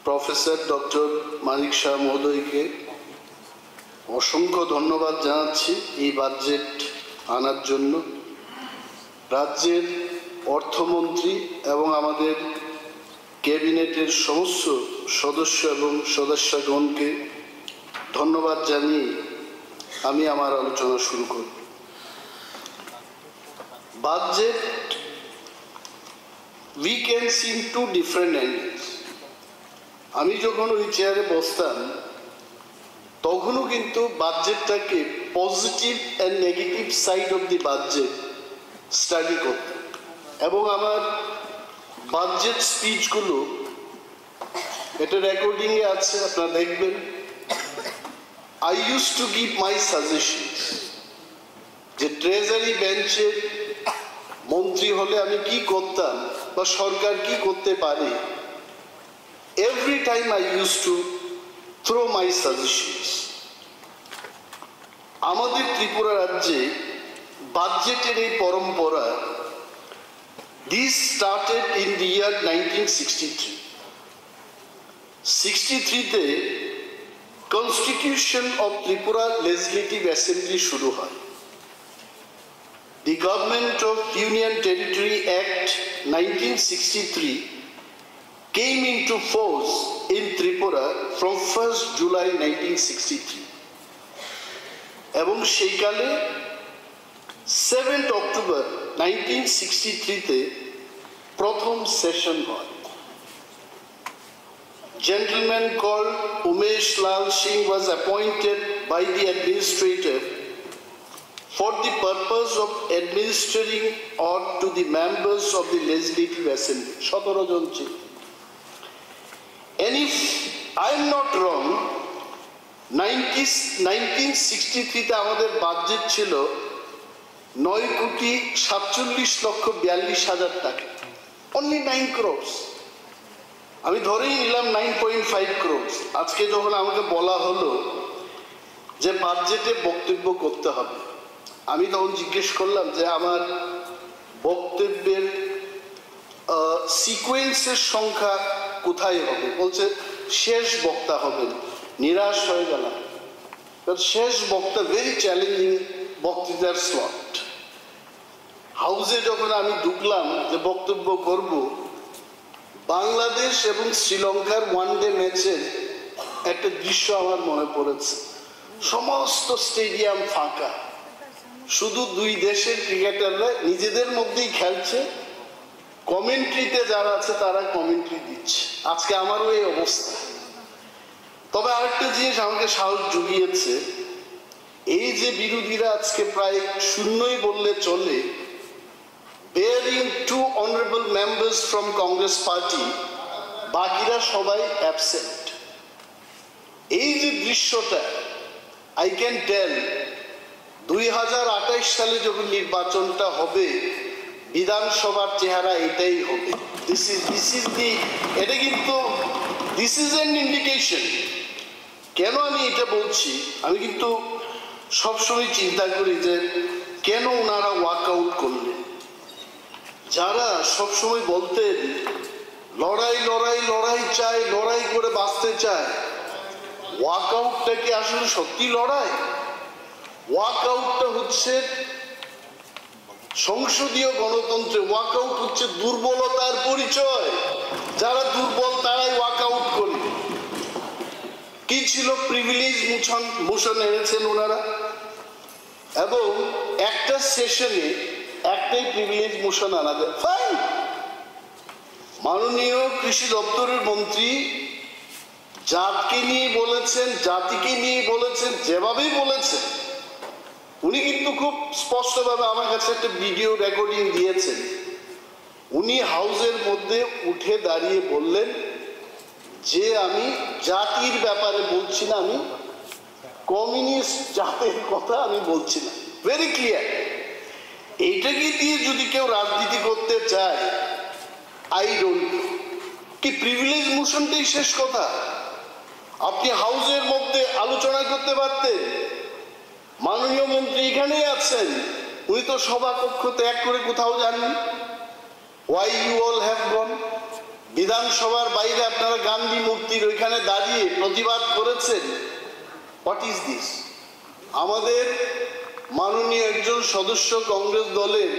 Professor doctor মানিক শাহ মহোদয়কে অসংখ্য ধন্যবাদ জানাচ্ছি এই বাজেট আনার জন্য। রাজ্যের অর্থমন্ত্রী এবং আমাদের ক্যাবিনেটের সমস্ত সদস্য এবং সদস্যগণকে ধন্যবাদ জানিয়ে আমি আমার আলোচনা শুরু করব। Budget we can see in two different angles. আমি যখন ওই চেয়ারে বসতাম তখনও কিন্তু বাজেটটাকে positive and negative side of the budget study করতাম এবং আমার বাজেট স্পিচগুলো এটা রেকর্ডিংয়ে আছে, আপনারা দেখবেন। I used to give my suggestions যে ট্রেজারি বেঞ্চের মন্ত্রী হলে আমি কি করতাম বা সরকার কি করতে পারে। Every time I used to throw my suggestions. আমাদের ত্রিপুরা রাজ্যে বাজেটের এই পরম্পরা this started in the year 1963. 63-তে Constitution of Tripura Legislative Assembly শুরু হয়। The Government of Union Territory Act 1963 came into force in Tripura from 1st July 1963 এবং সেইকালে 7th October 1963-তে প্রথম session হয়। Gentleman called Umesh Lal Singh was appointed by the administrator for the purpose of administering or to the members of the Legislative Assembly. 17 জন ছিল। And if I am not wrong, 1963-তে আমাদের budget ছিল 9,47,42,000 টাকা, only 9 crores। আমি ধরেই নিলাম 9.5 crores। আজকে যখন আমাকে বলা হলো যে বাজেটে বক্তব্য করতে হবে, আমি তখন জিজ্ঞেস করলাম যে আমার বক্তব্যের সিকোয়েন্সের সংখ্যা কোথায় হবে। বলছে শেষ বক্তা হবেন। নিরাশ হয়ে গেলাম, শেষ বক্তা ভেরি চ্যালেঞ্জিং বক্তৃতার স্লট। হাউসে যখন আমি ঢুকলাম যে বক্তব্য করব, বাংলাদেশ এবং শ্রীলঙ্কার ওয়ানডে ম্যাচের একটা দৃশ্য আমার মনে পড়েছে। সমস্ত স্টেডিয়াম ফাঁকা, শুধু দুই দেশের ক্রিকেটাররা নিজেদের মধ্যেই খেলছে, কমেন্ট্রিতে যারা আছে তারা কমেন্ট্রি দিচ্ছে। আজকে আমারও এই অবস্থা। তবে আরেকটা জিনিস আমাকে সাহস জুগিয়েছে, এই যে বিরোধীরা আজকে প্রায় শূন্যই বললে চলে, bearing 2 honorable members from Congress party, বাকিরা সবাই অ্যাবসেন্ট। এই যে দৃশ্যটা, I can tell 2028 সালে যখন নির্বাচনটা হবে, বিধানসভার চেহারা এটাই হবে। এটা কিন্তু this is an indication। কেন আমি এটা বলছি, আমি কিন্তু সবসময় চিন্তা করি যে কেন ওনারা ওয়াক আউট করলেন। যারা সবসময় বলতেন লড়াই লড়াই লড়াই চাই, লড়াই করে বাঁচতে চায়, ওয়াক আউটটা কি আসলে সত্যি লড়াই? ওয়াক আউটটা হচ্ছে সংসদীয় গণতন্ত্রে ওয়াক আউট হচ্ছে দুর্বলতার পরিচয়। যারা দুর্বল তারাই ওয়াক আউট করে। কি ছিল? প্রিভিলেজ মোশন এনেছেন ওনারা এবং একটা সেশনে একটাই প্রিভিলেজ মোশন আনা যায়, ফাইন। মাননীয় কৃষি দপ্তরের মন্ত্রী জাতকে নিয়ে বলেছেন, জাতিকে নিয়ে বলেছেন, যেভাবেই বলেছেন, উনি কিন্তু খুব স্পষ্টভাবে আমার কাছে একটা ভিডিও রেকর্ডিং দিয়েছেন। উনি হাউসের মধ্যে উঠে দাঁড়িয়ে বললেন যে আমি জাতির ব্যাপারে বলছি না, আমি কমিউনিস্ট জাতের কথা আমি বলছি না। Very clear. এইটাকে দিয়ে যদি কেউ রাজনীতি করতে চায়, আই ডোন্ট নো, কি প্রিভিলেজ মোশনটাই শেষ কথা? আপনি হাউসের মধ্যে আলোচনা করতে পারতেন। মাননীয় মন্ত্রী এখানেই আছেন, উনি তো সভাকক্ষ ত্যাগ করে কোথাও যাননি। Why you all have gone? বিধানসভার বাইরে আপনারা গান্ধী মূর্তি মূর্তির ওইখানে দাঁড়িয়ে প্রতিবাদ করেছেন। What is this? আমাদের মাননীয় একজন সদস্য কংগ্রেস দলের,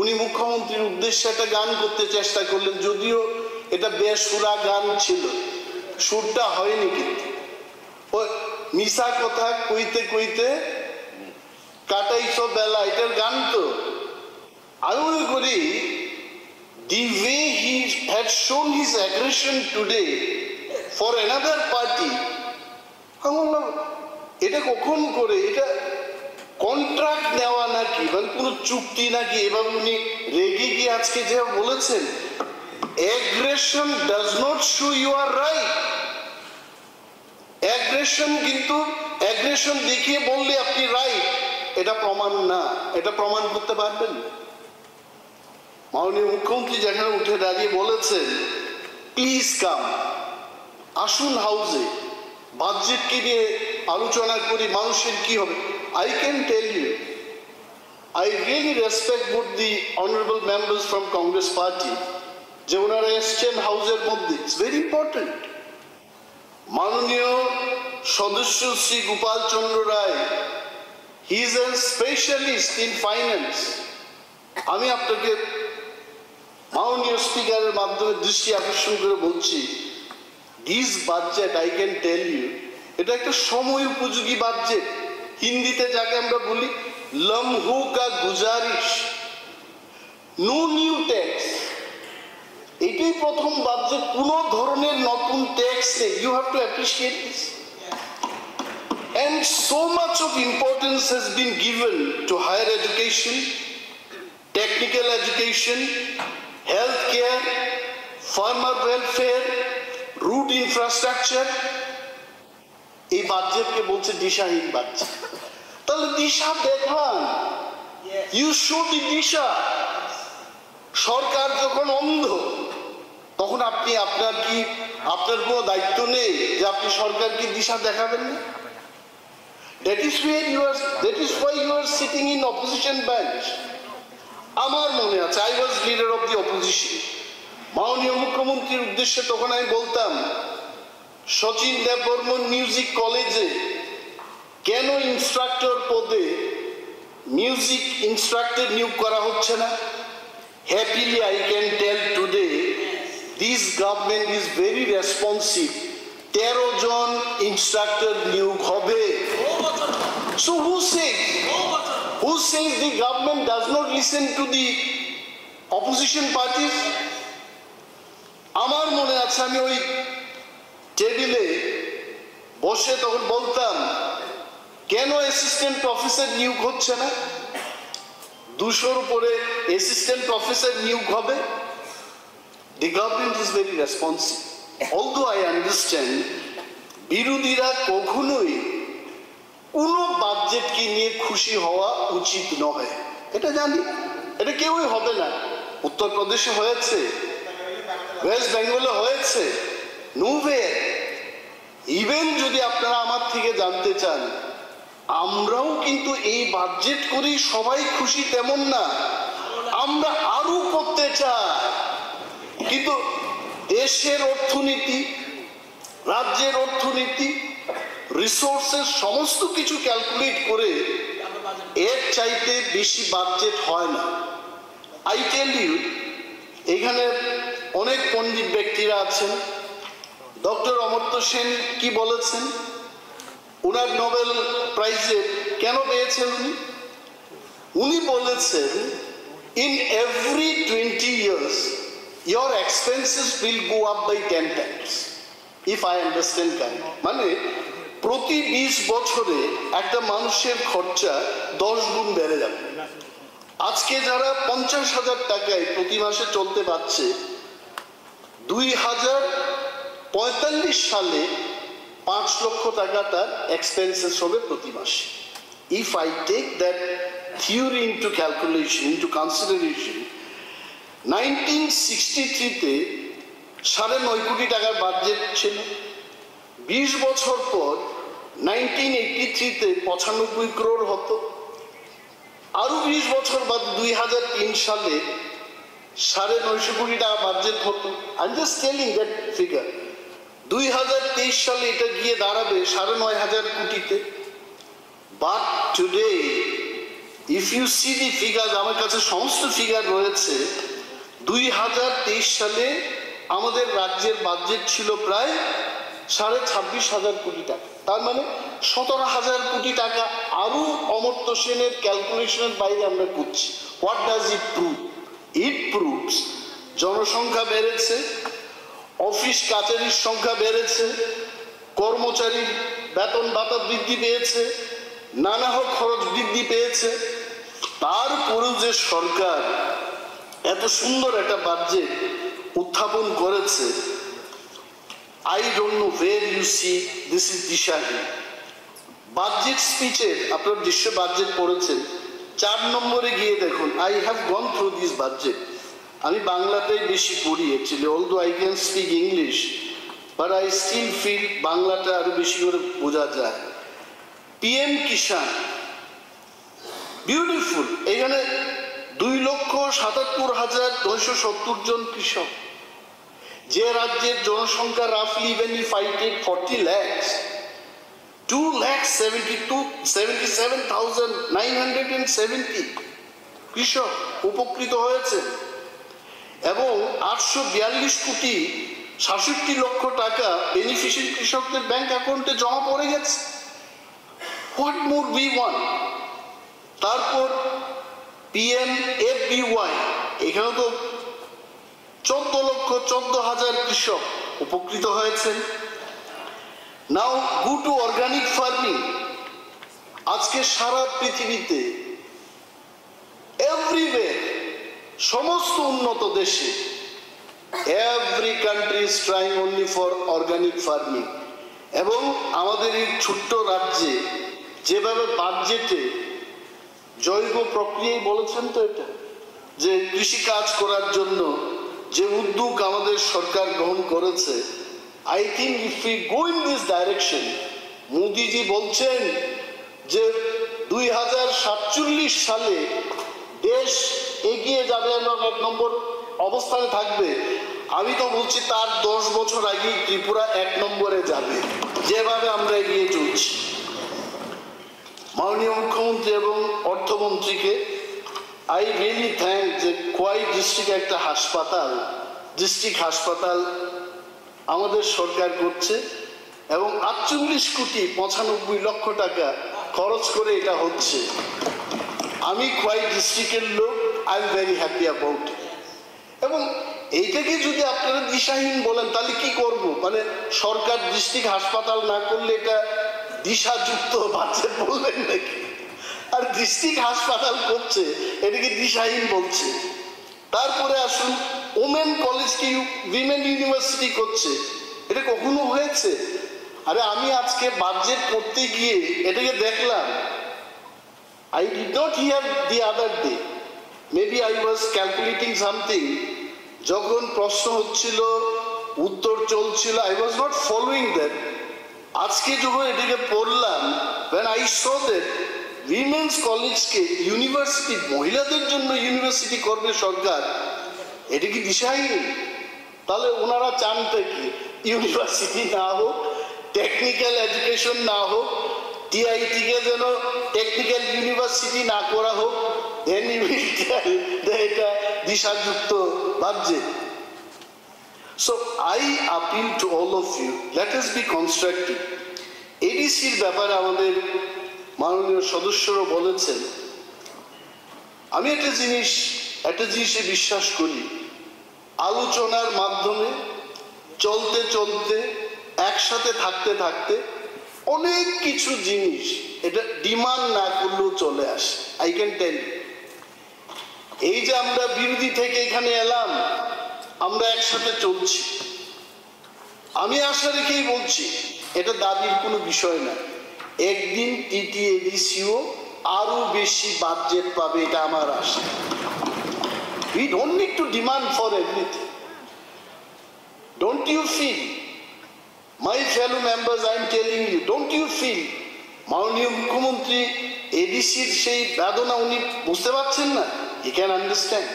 উনি মুখ্যমন্ত্রীর উদ্দেশ্যে একটা গান করতে চেষ্টা করলেন, যদিও এটা বেসুরা গান ছিল, সুরটা হয়নি, কিন্তু ও মিশা কথা কইতে কইতে কাটাইছ বেলা, এটার গান তো। আমি মনে করি the way he had shown his aggression today for another party, আমি বললাম এটা কখন করে, এটা কন্ট্রাক্ট নেওয়া নাকি, মানে কোনো চুক্তি নাকি? এভাবে উনি রেগে গিয়ে আজকে যে বলেছেন, aggression does not show you are right. aggression কিন্তু aggression দেখিয়ে বললে আপনি রাইট, এটা প্রমাণ না, এটা প্রমাণ করতে পারবেন না। মাননীয় মুখ্যমন্ত্রী যেখানে উঠে দাঁড়িয়ে বলেছেন, প্লিজ কাম, আসুন হাউসে, বাজেটকে নিয়ে আলোচনা করি, মানুষের কি হবে। I can tell you, I really respect both the honorable members from Congress party, যে ওনারা এসছেন হাউসের মধ্যে, ইটস ভেরি ইম্পর্টেন্ট। মাননীয় সদস্য Shri Gopal Chandra Roy, he is an specialist in finance. আমি আপনাকে মাননীয় স্পিকারের মাধ্যমে দৃষ্টি আকর্ষণ করে বলছি, this budget, I can tell you, এটা একটা সময় উপযোগী বাজেট। হিন্দিতে যাকে আমরা বলি লম্হু কা গুজারিশ, নো নিউ ট্যাক্স। এটাই প্রথম বাজেট, কোন ধরনের নতুন ট্যাক্স নেই। You have to appreciate this. And so much of importance has been given to higher education, technical education, healthcare, farmer welfare, route infrastructure. এই বাজেটকে বলছে দিশাহীন বাজেট। তাহলে দিশা দেখান, ইউ শো দি দিশা। সরকার যখন অন্ধ, তখন আপনি আপনার কোনো দায়িত্ব নেই যে আপনি সরকারকে দিশা দেখাবেন না। That is why you are sitting in opposition bench. আমার মনে আছে, I was leader of the opposition. মাননীয় মুখ্যমন্ত্রীর উদ্দেশ্যে তখন আমি বলতাম, শচীন দেববর্মন মিউজিক কলেজে কেন ইনস্ট্রাক্টর পদে মিউজিক ইনস্ট্রাক্টর নিয়োগ করা হচ্ছে না? Happily I can tell today, this government is very responsive. 13 জন ইনস্ট্রাক্টর নিয়োগ হবে। So who says the government does not listen to the opposition parties? আমার মনে আছে, আমি ওই টেবিলে বসে তখন বলতাম, কেন অ্যাসিস্ট্যান্ট প্রফেসর নিয়োগ হচ্ছে না? 200-র উপরে অ্যাসিস্ট্যান্ট প্রফেসর নিয়োগ হবে। The government is very responsive. Although I understand, বিরোধীরা কখনোই কোনো বাজেটকে নিয়ে খুশি হওয়া উচিত নয়, এটা জানি, এটা কেউই হবে না। উত্তরপ্রদেশে হয়েছে, ওয়েস্ট বেঙ্গলে হয়েছে, নোভের। ইভেন যদি আপনারা আমার থেকে জানতে চান, আমরাও কিন্তু এই বাজেট করেই সবাই খুশি তেমন না, আমরা আরো করতে চাই। কিন্তু দেশের অর্থনীতি, রাজ্যের অর্থনীতি, রিসোর্সের সমস্ত কিছু ক্যালকুলেট করে এর চাইতে বেশি বাজেট হয় না। আই টেল ইউ, এখানে অনেক পণ্ডিত ব্যক্তিরা আছেন। ডক্টর অমর্ত্য সেন কি বলেছেন? ওনার নোবেল প্রাইজে কেন পেয়েছেন উনি বলেছেন, in every 20 years your expenses will go up by 10 times, if I understand correctly. মানে প্রতি 20 বছরে একটা মানুষের খরচা 10 গুণ বেড়ে যাবে। আজকে যারা 50,000 টাকায় প্রতি মাসে চলতে পারছে, 2045 সালে 5 লক্ষ টাকা তার এক্সপেন্সেস হবে প্রতি মাসে। If I take that theory into calculation, into consideration, 1963-তে 9.5 কোটি টাকার বাজেট ছিল। 20 বছর পর 1983-তে 95 crore হতো। আরো 20 বছর বাদ 2003 সালে 9.5 কোটি টাকা বাজেট হতো। I'm just telling that figure. 2023 সালে এটা গিয়ে দাঁড়াবে 9,500 কোটিতে। But today if you see the figure, আমার কাছে সমস্ত ফিগার রয়েছে, 2023 সালে আমাদের রাজ্যের বাজেট ছিল প্রায় 26,500 কোটি টাকা। তার মানে 17,000 কোটি টাকা আরো অমর্ত্য সেনের ক্যালকুলেশনের বাইরে আমরা করছি। What does it prove? It proves জনসংখ্যা বেড়েছে, অফিস কাচারির সংখ্যা বেড়েছে, কর্মচারীর বেতন ভাতা বৃদ্ধি পেয়েছে, নানা খরচ বৃদ্ধি পেয়েছে। তারপরেও যে সরকার এত সুন্দর একটা বাজেট উত্থাপন করেছে, I don't know where you see this is দিশাহীন। বাজেট স্পিচের, আপনার দৃশ্য বাজেট পড়েছেন, 4 নম্বরে গিয়ে দেখুন, I have gone through this budget. আমি বাংলাতেই বেশি পড়ি actually, although I can speak English, but I still feel বাংলাটা আরো বেশি করে বোঝা যায়। PM কিষাণ, বিউটিফুল। এখানে 2,77,970 জন কৃষক। যে রাজ্যের জনসংখ্যা রাফলি when if I take 40 lakhs, 2,77,970 কৃষক উপকৃত হয়েছে এবং 842 কোটি 66 লক্ষ টাকা বেনিফিশিয়ারি কৃষকদের ব্যাংক অ্যাকাউন্টে জমা পড়ে গেছে। What more we want? তারপর PMFBY, এখানে তো 14,14,000 কৃষক উপকৃত হয়েছেন। নাও গো টু অর্গানিক ফার্মিং। আজকে সারা পৃথিবীতে এভরিওয়্যার, সমস্ত উন্নত দেশে, every country is trying only for organic farming. এবং আমাদের এই ছোট্ট রাজ্যে যেভাবে বাজেটে জৈব প্রক্রিয়ায় বলেছেন তো এটা, যে কৃষি কাজ করার জন্য যে উদ্যোগ আমাদের সরকার গ্রহণ করেছে, I think if we go in this direction, মোদিজি বলছেন যে 2047 সালে দেশ এগিয়ে যাবে এবং 1 নম্বর অবস্থানে থাকবে। আমি তো বলছি তার 10 বছর আগেই ত্রিপুরা 1 নম্বরে যাবে, যেভাবে আমরা এগিয়ে চলছি। মাননীয় মুখ্যমন্ত্রী এবং অর্থমন্ত্রীকে আই রিয়েলি থ্যাঙ্ক যে খোয়াই ডিস্ট্রিক্ট একটা হাসপাতাল, ডিস্ট্রিক্ট হাসপাতাল আমাদের সরকার করছে এবং 48 কোটি 95 লক্ষ টাকা খরচ করে এটা হচ্ছে। আমি খোয়াই ডিস্ট্রিক্টের লোক, I am very happy about it. এবং এইটাকে যদি আপনারা দিশাহীন বলেন তাহলে কি করব? মানে সরকার ডিস্ট্রিক্ট হাসপাতাল না করলে এটা দিশাযুক্ত বাজেট বলবেন নাকি? আর ডিস্ট্রিক্ট হাসপাতাল করছে, এটাকে দিশাহীন বলছে। তারপরে আসুন, ওমেন কলেজকে উইমেন ইউনিভার্সিটি করছে, এটা কখনো হয়েছে? আরে আমি আজকে বাজেট পড়তে গিয়ে এটাকে দেখলাম, I did not hear the other day, maybe I was calculating something, যখন প্রশ্ন হচ্ছিল উত্তর চলছিল, I was not following that. আজকে যখন এটাকে পড়লাম, when I saw that women's কলেজকে ইউনিভার্সিটি, মহিলাদের জন্য ইউনিভার্সিটি করবে সরকার, এটা কি দিশাহীন? তাহলে ওনারা চানটা কি? ইউনিভার্সিটি না হোক, টেকনিক্যাল এডুকেশন না হোক, টিআইটিকে যেন টেকনিক্যাল ইউনিভার্সিটি না করা হোক, then you will tell that এটা দিশাযুক্ত বাজেট। So I appeal to all of you, let us be constructive. এডিসির ব্যাপারে আমাদের মাননীয় সদস্যরা বলেছেন, আমি একটা জিনিসে বিশ্বাস করি, আলোচনার মাধ্যমে চলতে চলতে একসাথে থাকতে থাকতে অনেক কিছু জিনিস এটা ডিমান্ড না করলেও চলে আসে। আই ক্যান টেল ইউ, এই যে আমরা বিরোধী থেকে এখানে এলাম, আমরা একসাথে চলছি, আমি আশা রেখেই বলছি এটা দাবির কোনো বিষয় না, একদিন TTADCও আরো বেশি বাজেট পাবে, এটা আমার আশা। We don't need to demand for everything. Don't you feel, my fellow members, I am telling you, don't you feel মাননীয় মুখ্যমন্ত্রী এডিসির সেই বেদনা উনি বুঝতে পারছেন না? He can understand.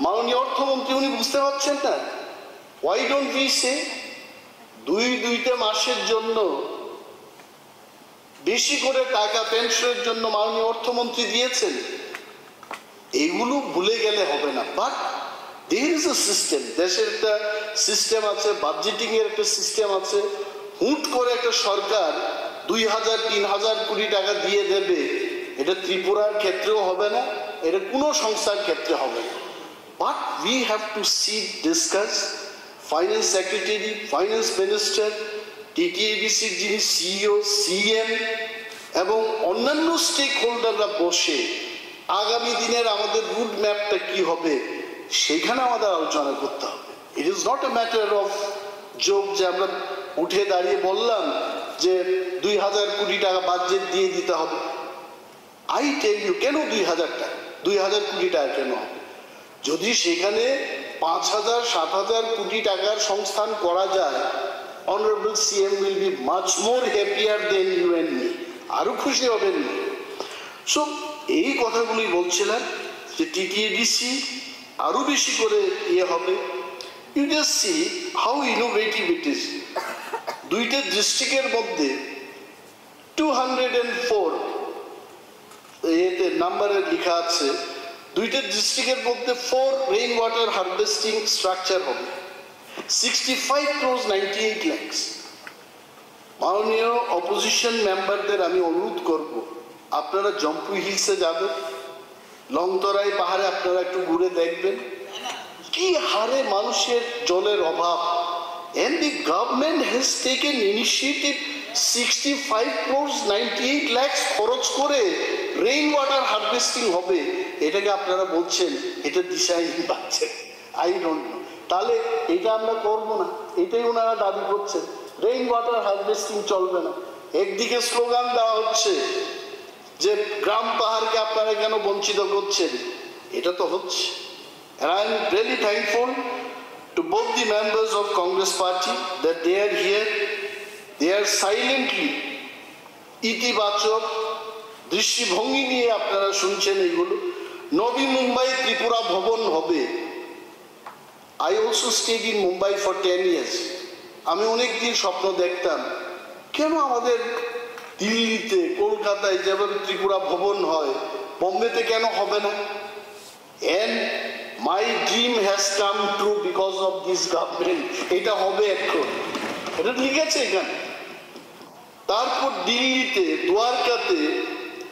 মাননীয় অর্থমন্ত্রী উনি বুঝতে পারছেন না? Why don't we say 2 2টা মাসের জন্য বেশি করে টাকা পেনশনের জন্য মাননীয় অর্থমন্ত্রী দিয়েছেন। এগুলো ভুলে গেলে হবে না। But there is a system, দেশের একটা সিস্টেম আছে, বাজেটিং এর একটা সিস্টেম আছে। হুট করে একটা সরকার 2000-3000 কোটি টাকা দিয়ে দেবে, এটা ত্রিপুরার ক্ষেত্রেও হবে না, এটা কোনো সংস্থার ক্ষেত্রে হবে না। But we have to sit, discuss, finance secretary, finance minister, টিটিএডিসির যিনি সিইও, সিএম এবং অন্যান্য স্টেক হোল্ডাররা বসে আগামী দিনের আমাদের রুট ম্যাপটা কি হবে সেখানে আমাদের আলোচনা করতে হবে। It is not a matter of joke যে আমরা উঠে দাঁড়িয়ে বললাম যে 2000 কোটি টাকা বাজেট দিয়ে দিতে হবে। আই টেল ইউ, কেন 2000 টাকা, 2000 কোটি টাকা কেন হবে? যদি সেখানে 5000-7000 কোটি টাকার সংস্থান করা যায়, honourable CM will be much more happier than you and me, আরো খুশি হবেন। সো এই কথাগুলি বলছিলাম যে টিটিএডিসি আরো বেশি করে ইয়ে হবে। You just see how innovative it is. 2টা ডিস্ট্রিক্টের মধ্যে 204 এতে নাম্বারে লেখা আছে, 2টা ডিস্ট্রিক্টের মধ্যে 4 রেইন ওয়াটার হারভেস্টিং স্ট্রাকচার হবে, 65 crores 98 lakhs। মাননীয় অপোজিশন মেম্বারদের আমি অনুরোধ করব, আপনারা জম্পু হিলসে যাবেন, লংতরাই পাহাড়ে আপনারা একটু ঘুরে দেখবেন কি হারে মানুষের জলের অভাব। and the government has taken initiative 65 crores 98 lakhs খরচ করে রেইন ওয়াটার হারভেস্টিং হবে। এটাকে আপনারা বলছেন এটা দিশাহীন বাচ্চা, আই ডোন্ট নো। তাহলে এটা আমরা করবো না, এটাই ওনারা দাবি করছেন, রেইন ওয়াটার হারভেস্টিং চলবে না। একদিকে স্লোগান দেওয়া হচ্ছে যে গ্রাম পাহাড়কে আপনারা কেন বঞ্চিত করছেন, এটা তো হচ্ছে। And I am really thankful to both the members of Congress Party that they are here. They are silently ইতিবাচক দৃষ্টিভঙ্গি নিয়ে আপনারা শুনছেন এগুলো। নবী মুম্বাই ত্রিপুরা ভবন হবে। I also stayed in Mumbai for 10 years. আমি অনেকদিন স্বপ্ন দেখতাম কেন আমাদের দিল্লিতে, কলকাতায় যেভাবে ত্রিপুরা ভবন হয়, বোম্বেতে কেন হবে না। And my dream has come true because of this government. এটা হবে এখন, এটা লিখেছে এখানে। তারপর দিল্লিতে, দ্বারকাতে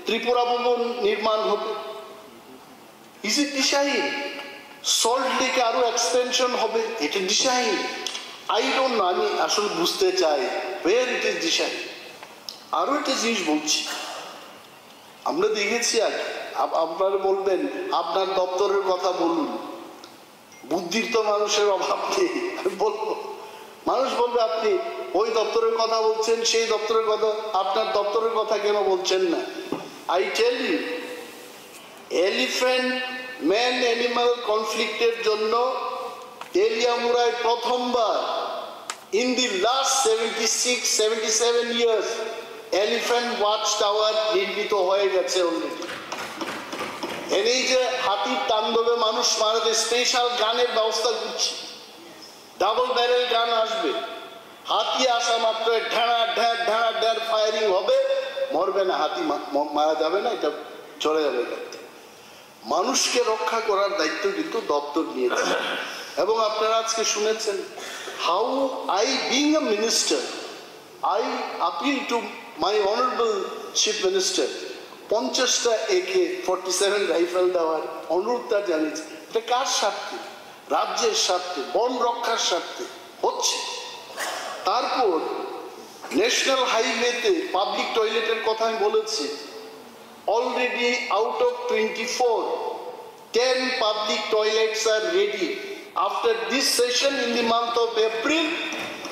ত্রিপুরা ভবন নির্মাণ হবে। Is it দিশাহীন? সল্ট লেকে আরো এক্সপেনশন হবে, এটা দিশাহীন? আই ডোন্ট নো, আমি আসলে বুঝতে চাই ওয়ের ইট ইজ দিশাহীন। আরো একটা জিনিস বলছি, আমরা দেখেছি আগে, আপনারা বলবেন আপনার দপ্তরের কথা বলুন, বুদ্ধির তো মানুষের অভাব নেই। বলবো, মানুষ বলবে আপনি ওই দপ্তরের কথা বলছেন, সেই দপ্তরের কথা, আপনার দপ্তরের কথা কেন বলছেন না? I tell you, elephant man animal কনফ্লিক্টের জন্য তেলিয়ামুড়ায় প্রথমবার in the last 76-77 years elephant watch tower নির্মিত হয়ে গেছে অলরেডি। এই যে হাতির তাণ্ডবে মানুষ মারাতে স্পেশাল গানের ব্যবস্থা করছি, ডাবল ব্যারেল গান আসবে, হাতি আসা মাত্র ঢেড়া ঢ্যাঁ ঢেড়া ঢ্যাঁ ফায়ারিং হবে, মরবে না, হাতি মারা যাবে না, এটা চলে যাবে। মানুষকে রক্ষা করার দায়িত্ব কিন্তু দপ্তর নিয়েছে। এবং আপনারা আজকে শুনেছেন how I being a minister, I appeal to my honourable chief minister 50টা AK-47 রাইফেল দেওয়ার অনুরোধটা জানিয়েছে। এটা কার স্বার্থে? রাজ্যের স্বার্থে, বন রক্ষার স্বার্থে হচ্ছে। তারপর ন্যাশনাল হাইওয়েতে পাবলিক টয়লেটের কথা আমি বলেছি, already out of 24, 10 public toilets are ready. After this session in the month of April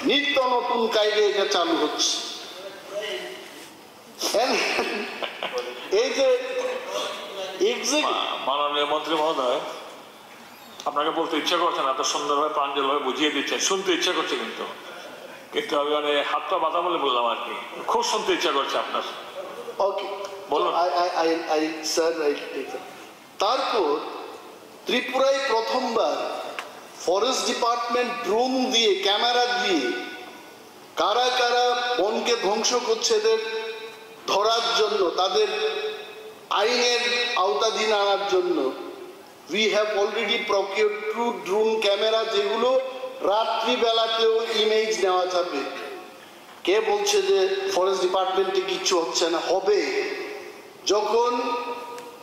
নিত্য নতুন কায়দে এটা চালু হচ্ছে। এই যে মাননীয় মন্ত্রী মহোদয়, আপনাকে বলতে ইচ্ছা করছে না, এত সুন্দরভাবে প্রাঞ্জলভাবে বুঝিয়ে দিচ্ছেন, শুনতে ইচ্ছা করছে, কিন্তু কিন্তু আমি মানে হাতটা বাধা বলে বললাম আর কি, খুব শুনতে ইচ্ছা করছে আপনার। ওকে বলুন। তারপর ত্রিপুরায় প্রথমবার ফরেস্ট ডিপার্টমেন্ট ড্রোন দিয়ে, ক্যামেরা দিয়ে কারা নদীকে ধ্বংস করছে এদের ধরার জন্য, তাদের আইনের আওতাধীন আনার জন্য। We have already procured two drone camera, যেগুলো রাত্রিবেলাতেও ইমেজ নেওয়া যাবে। কে বলছে যে ফরেস্ট ডিপার্টমেন্টে কিচ্ছু হচ্ছে না? হবে। যখন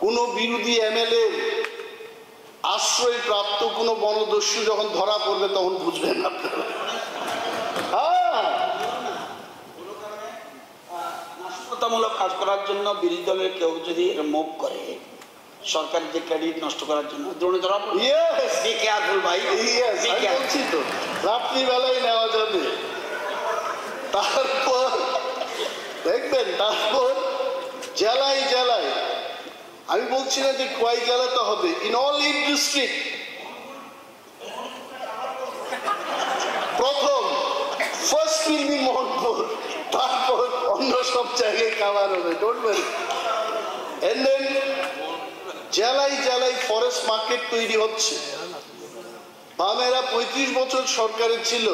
কোনো বিরোধী এমএলএ আশ্রয় প্রাপ্ত কোনো বনদস্যু যখন ধরা পড়বে তখন বুঝবেন আপনারা। নাশকতামূলক কাজ করার জন্য বিরোধী দলের কেউ যদি মুভ করে সরকারের যে ক্রেডিট নষ্ট করার জন্য দ্রোণে ধরা পড়বে। বি কেয়ারফুল ভাই, বলছি তো রাত্রিবেলায় নেওয়া যাবে। তারপর দেখবেন, তারপর জেলায় জেলায়, আমি বলছি না যে কয় জেলাতে হবে, ইন অল 8 ডিস্ট্রিক্ট প্রথম ফার্স্ট উইল বি মোহনপুর, তারপর অন্য সব জায়গায় কাভার হবে। Don't worry. এন্ড দেন জেলায় জেলায় ফরেস্ট মার্কেট তৈরি হচ্ছে। বামেরা 35 বছর সরকারে ছিল,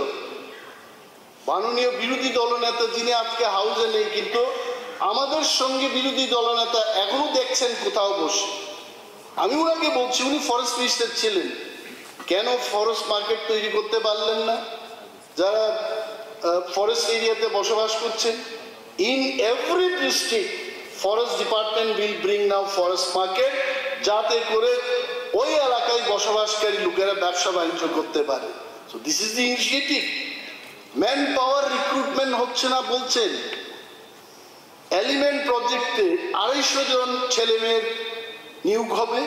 মাননীয় বিরোধী দলনেতা যিনি আজকে হাউসে নেই, কিন্তু আমাদের সঙ্গে বিরোধী দলনেতা এখনো দেখছেন কোথাও বসে। আমি ওনাকে বলছি, উনি ফরেস্ট মিনিস্টার ছিলেন, কেন ফরেস্ট মার্কেট তৈরি করতে পারলেন না? যারা ফরেস্ট এরিয়াতে বসবাস করছেন, in every district forest department will bring now forest market, যাতে করে ওই এলাকায় বসবাসকারী লোকেরা ব্যবসা বাণিজ্য করতে পারে। So this is the initiative. Man power recruitment হচ্ছে না বলছেন, এলিমেন্ট প্রজেক্টে 250 জন ছেলে মেয়ের নিয়োগ হবে,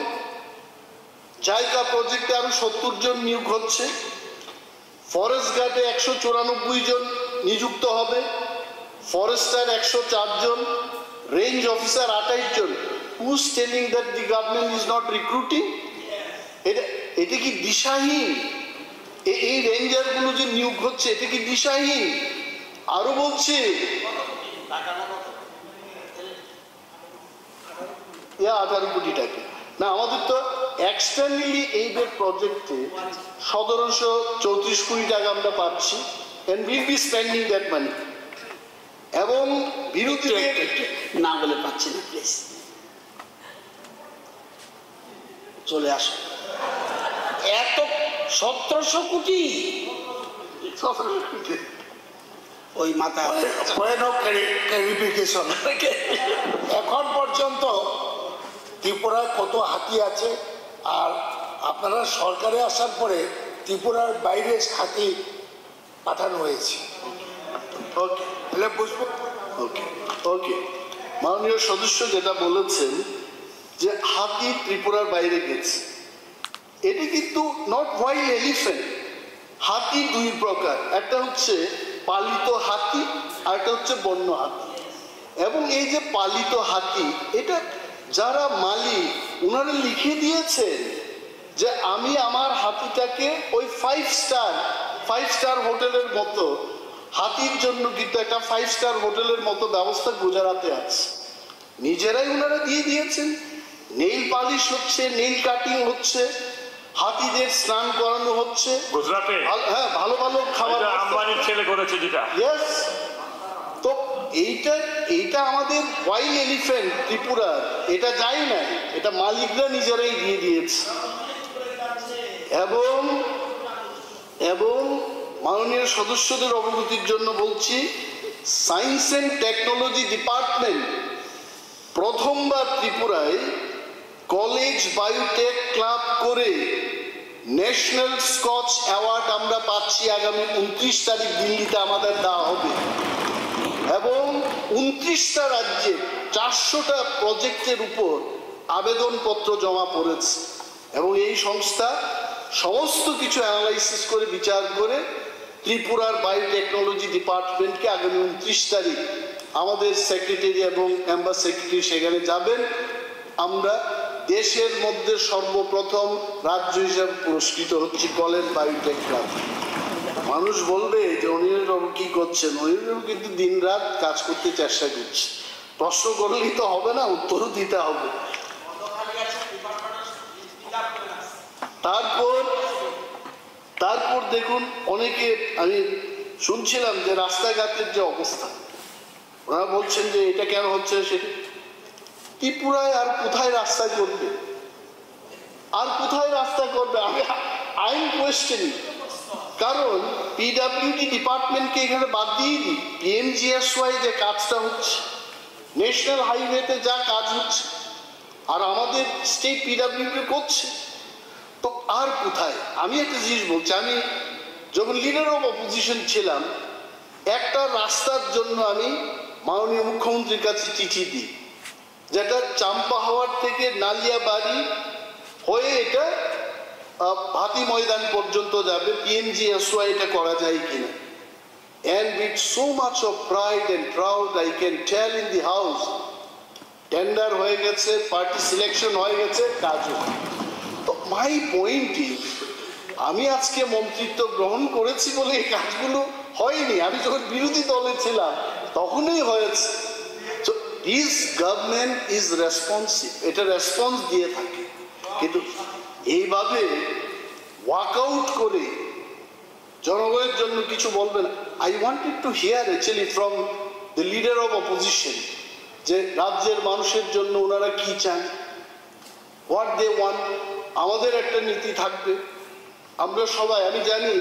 জায়গা প্রজেক্টে আরো 70 জন নিয়োগ হচ্ছে, ফরেস্ট গার্ডে 194 জন নিযুক্ত হবে, ফরেস্টার 104 জন, রেঞ্জ অফিসার 28 জন। Who's telling that the government is not recruiting? এটা কি দিশাহীন? এই রেঞ্জার গুলো যে নিয়োগ হচ্ছে, এটা কি দিশাহীন? আরো বলছি, 18 কোটি টাকা না, আমাদের তো এক্সটার্নালি এইবার প্রজেক্টে 1734 কোটি টাকা আমরা পাচ্ছি, and we'll be spending that money। এবং বিরোধীদের না বলে পাচ্ছি না, প্লিজ চলে আসো। এত 1700 কোটি ওই মাথা ক্লারিফিকেশন। এখন পর্যন্ত ত্রিপুরায় কত হাতি আছে, আর আপনারা সরকারে আসার পরে ত্রিপুরার বাইরে হাতি পাঠানো হয়েছে? ওকে তাহলে বুঝবো। ওকে ওকে মাননীয় সদস্য যেটা বলেছেন যে হাতি ত্রিপুরার বাইরে গেছে, এটি কিন্তু নট ওয়াইল্ড এলিফ্যান্ট। হাতি দুই প্রকার, একটা হচ্ছে পালিত হাতি আর একটা হচ্ছে বন্য হাতি। এবং এই যে পালিত হাতি, এটা যারা মালিক ওনারা লিখে দিয়েছেন যে আমি আমার হাতিটাকে ওই 5 স্টার হোটেলের মতো, হাতির জন্য কিন্তু একটা 5 স্টার হোটেলের মতো ব্যবস্থা গুজরাটে আছে, নিজেরাই ওনারা দিয়ে দিয়েছেন। নেইল পালিশ হচ্ছে, নেইল কাটিং হচ্ছে, হাতিদের স্নান করানো হচ্ছে গুজরাটে। হ্যাঁ, ভালো ভালো খাবার আম্বানির ছেলে করেছে যেটা। ইয়েস। তো এইটা আমাদের ওয়াইল্ড এলিফ্যান্ট ত্রিপুরা, এটা যাই না, এটা মালিকরা নিজেরাই দিয়ে দিয়েছে। এবং মাননীয় সদস্যদের অবগতির জন্য বলছি, সায়েন্স অ্যান্ড টেকনোলজি ডিপার্টমেন্ট প্রথমবার ত্রিপুরায় কলেজ বায়োটেক ক্লাব করে ন্যাশনাল স্কচ অ্যাওয়ার্ড আমরা পাচ্ছি। আগামী 29 তারিখ দিল্লিতে আমাদের দেওয়া হবে। এবং 29টা রাজ্যে 400টা প্রজেক্টের উপর আবেদনপত্র জমা পড়েছে। এবং এই সংস্থা সমস্ত কিছু অ্যানালাইসিস করে বিচার করে ত্রিপুরার বায়োটেকনোলজি ডিপার্টমেন্টকে আগামী 29 তারিখ আমাদের সেক্রেটারি এবং মেম্বার সেক্রেটারি সেখানে যাবেন। আমরা দেশের মধ্যে সর্বপ্রথম রাজ্য হিসাবে পুরস্কৃত হচ্ছি কলেজ বায়োটেক ক্লাব। মানুষ বলবে যে অনিলবাবু কি করছেন, অনিলবাবু কিন্তু দিন রাত কাজ করতে চেষ্টা করছে। প্রশ্ন করলেই তো হবে না, উত্তরও দিতে হবে। তারপর দেখুন, অনেকে আমি শুনছিলাম যে রাস্তাঘাটের যে অবস্থা, ওনারা বলছেন যে এটা কেন হচ্ছে, সেটা ত্রিপুরায় আর কোথায় রাস্তায় করবে, আর কোথায় রাস্তা করবে? I am questioning. কারণ পিডাব্লিউডি ডিপার্টমেন্টকে এখানে বাদ দিয়ে দিই, পিএমজিএসওয়াই যে কাজটা হচ্ছে, ন্যাশনাল হাইওয়েতে যা কাজ হচ্ছে, আর আমাদের স্টেট পিডাব্লিউডি করছে, তো আর কোথায়? আমি একটা জিনিস বলছি, আমি যখন লিডার অফ অপোজিশন ছিলাম, একটা রাস্তার জন্য আমি মাননীয় মুখ্যমন্ত্রীর কাছে চিঠি দিই, যেটা চাম্পাহাওয়ার থেকে নালিয়াবাড়ি হয়ে এটা হাতি ময়দান পর্যন্ত যাবে, পিএমজিএসওয়াই এটা করা যায় কিনা। And with so much of pride and proud I can tell in the house, tender হয়ে গেছে, পার্টি সিলেকশন হয়ে গেছে, কাজও। তো মাই পয়েন্ট ইজ, আমি আজকে মন্ত্রিত্ব গ্রহণ করেছি বলে এই কাজগুলো হয়নি, আমি যখন বিরোধী দলে ছিলাম তখনই হয়েছে। So this government is responsive, এটা রেসপন্স দিয়ে থাকে, কিন্তু এইভাবে ওয়াকআউট করে জনগণের জন্য কিছু বলবেন। I wanted to here actually from the leader of opposition, যে রাজ্যের মানুষের জন্য ওনারা কি চান, হোয়াট দে ওয়ান্ট। আমাদের একটা নীতি থাকবে, আমরা সবাই, আমি জানি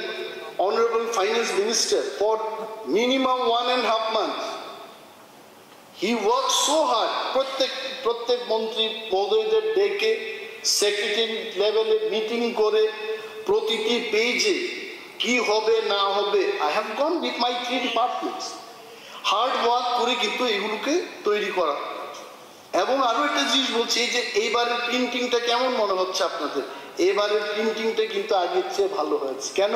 honourable finance minister for minimum 1.5 months he work so hard, প্রত্যেক মন্ত্রী মহোদয়দের ডেকে সেক্রেটারি লেভেলে মিটিং করে প্রতিটি পেজে কি হবে না হবে, I have gone with my 3 departments, hard work করে কিন্তু এগুলোকে তৈরি করা। এবং আরো একটা জিনিস বলছি, এই যে এইবারের প্রিন্টিংটা কেমন মনে হচ্ছে আপনাদের? এবারের প্রিন্টিংটা কিন্তু আগের চেয়ে ভালো হয়েছে। কেন?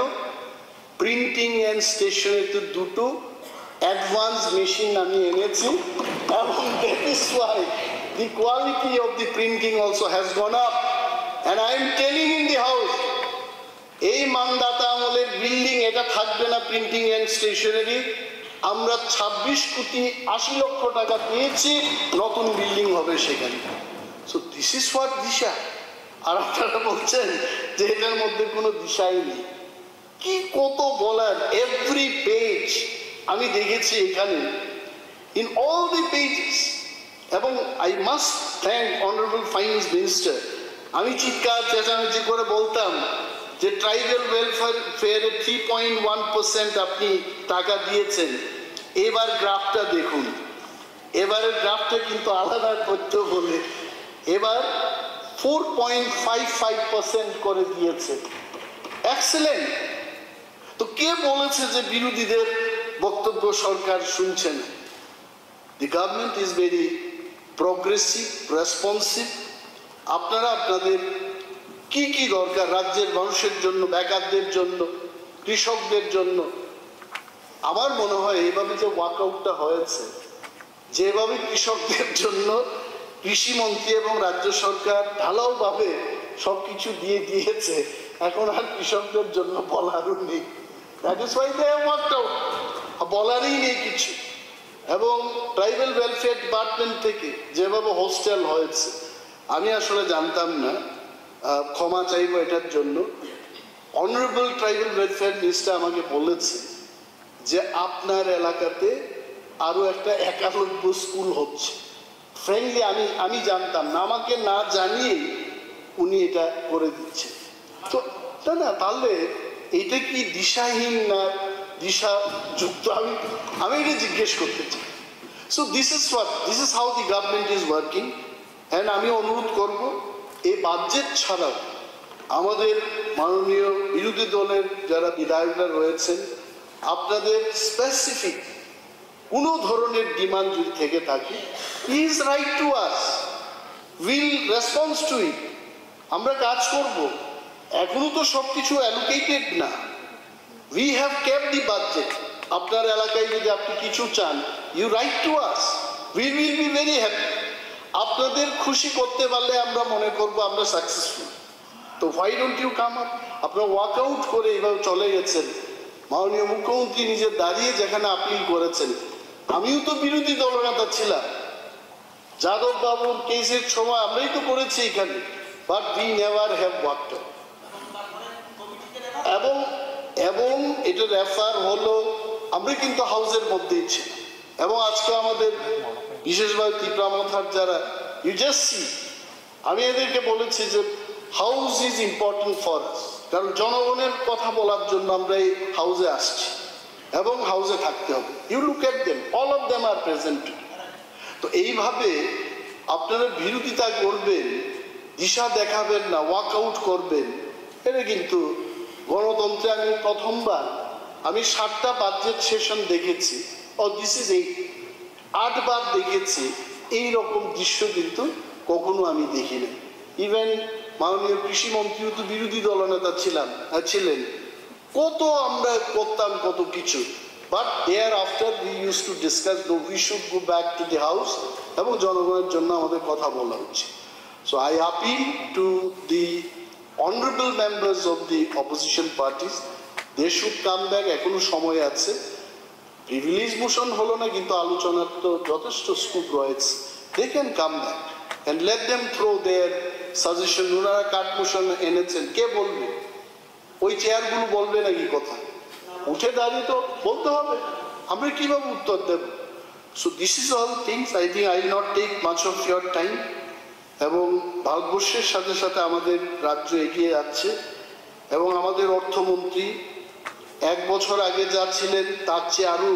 প্রিন্টিং অ্যান্ড স্টেশনারিতে দুটো অ্যাডভান্স মেশিন আমি এনেছি, এবং that is Y the quality of the printing also has gone up, and I am telling in the house, এই মানদাতা আমলের বিল্ডিং এটা থাকবে না প্রিন্টিং অ্যান্ড স্টেশনারি। আমরা 26,80,00,000 টাকা পেয়েছি, নতুন বিল্ডিং হবে সেখানে। সো দিস ইজ হোয়াট দিশা। আর আপনারা বলছেন যে এটার মধ্যে কোনো দিশাই নেই। কি কত বলার, এভরি পেজ আমি দেখেছি এখানে, ইন অল দি পেজেস। এবং I must thank honourable finance minister. আমি চিৎকার চেঁচামেচি করে বলতাম যে ট্রাইবাল ওয়েলফেয়ারে 3.1% আপনি টাকা দিয়েছেন, এবার গ্রাফটা দেখুন, এবারের গ্রাফটা কিন্তু আলাদা করতে বলে এবার 4.55% করে দিয়েছে। এক্সেলেন্ট। তো কে বলেছে যে বিরোধীদের বক্তব্য সরকার শুনছে না? The government is very progressive, responsive. আপনারা আপনাদের কি কি দরকার রাজ্যের মানুষের জন্য, বেকারদের জন্য, কৃষকদের জন্য, আমার মনে হয় এইভাবে যে ওয়াকআউটটা হয়েছে, যেভাবে কৃষকদের জন্য কৃষিমন্ত্রী এবং রাজ্য সরকার ঢালাওভাবে সবকিছু দিয়ে দিয়েছে, এখন আর কৃষকদের জন্য বলারও নেই। That is why they have worked out, বলারই নেই কিছু। এবং ট্রাইবাল ওয়েলফেয়ার ডিপার্টমেন্ট থেকে যেভাবে হোস্টেল হয়েছে, আমি আসলে জানতাম না, ক্ষমা চাইব এটার জন্য। অনারেবল ট্রাইবাল ওয়েলফেয়ার মিনিস্টার আমাকে বলেছে যে আপনার এলাকাতে আরো একটা 91 স্কুল হচ্ছে। ফ্রেন্ডলি আমি জানতাম না, আমাকে না জানিয়ে উনি এটা করে দিচ্ছে। তো না, তাহলে এটা কি দিশাহীন না দিশাযুক্ত? আমি এটা জিজ্ঞেস করতে চাই। So this is how the government is working. And আমি অনুরোধ করব, এই বাজেট ছাড়াও আমাদের মাননীয় বিরোধী দলের যারা বিধায়করা রয়েছেন, আপনাদের স্পেসিফিক কোনো ধরনের ডিমান্ড যদি থেকে থাকে, is write to us, will response to it. আমরা কাজ করব। এখনো তো সব কিছু অ্যালোকেটেড না, we have kept the budget. আপনার এলাকায় যদি আপনি কিছু চান, you write to us, we will be very happy. আপনাদের খুশি করতে পারলে আমরা মনে করব আমরা সাকসেসফুল। তো why don't you come up? আপনারা ওয়াকআউট করে এইভাবে চলে গেছেন। মাননীয় মুখ্যমন্ত্রী নিজে দাঁড়িয়ে যেখানে আপিল করেছেন, আমিও তো বিরোধী দলনেতা ছিলাম, যাদব বাবুর কেসের সময় আমরাই তো করেছি এখানে, but we never have worked out. এবং এটা রেফার হলো, আমরা কিন্তু হাউসের মধ্যেই ছিলাম, এবং আজকে আমাদের বিশেষভাবে তীব্রামথার যারা ইউ জাস্ট সি, আমি এদেরকে বলেছি যে house is important for us, কারণ জনগণের কথা বলার জন্য আমরা এই হাউসে আসছি এবং হাউসে থাকতে হবে। You look at them, all of them are present. তো এইভাবে আপনারা বিরোধিতা করবেন, দিশা দেখাবেন না, ওয়াক আউট করবেন, এটা কিন্তু গণতন্ত্রে আমি প্রথমবার আমি 7টা বাজেট সেশন দেখেছি, ও দিস ইজ 8 বার দেখেছি। এইরকম দৃশ্য কিন্তু কখনো আমি দেখিনি। ইভেন মাননীয় কৃষিমন্ত্রীও তো বিরোধী দলনেতা ছিলেন, কত আমরা করতাম কত কিছু, but there after we use to discuss no we should go back to the house এবং জনগণের জন্য আমাদের কথা বলা উচিত। So I appeal to the honourable members of the opposition parties, they should come back. এখনো সময় আছে, প্রিভিলেজ মোশন হলো না, কিন্তু আলোচনার তো যথেষ্ট স্কোপ রয়েছে। They can come back and let them throw their suggestion. ওনারা কাট মোশন এনেছেন, কে বলবে? ওই চেয়ারগুলো বলবে নাকি কথা? উঠে দাঁড়িয়ে তো বলতে হবে, আমরা কিভাবে উত্তর দেব? So this is all things. I think I will not take much of your time. এবং ভারতবর্ষের সাথে সাথে আমাদের রাজ্য এগিয়ে যাচ্ছে এবং আমাদের অর্থমন্ত্রী 1 বছর আগে যা ছিলেন তার চেয়ে আরো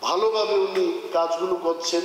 ভালোভাবে উনি কাজগুলো করছেন।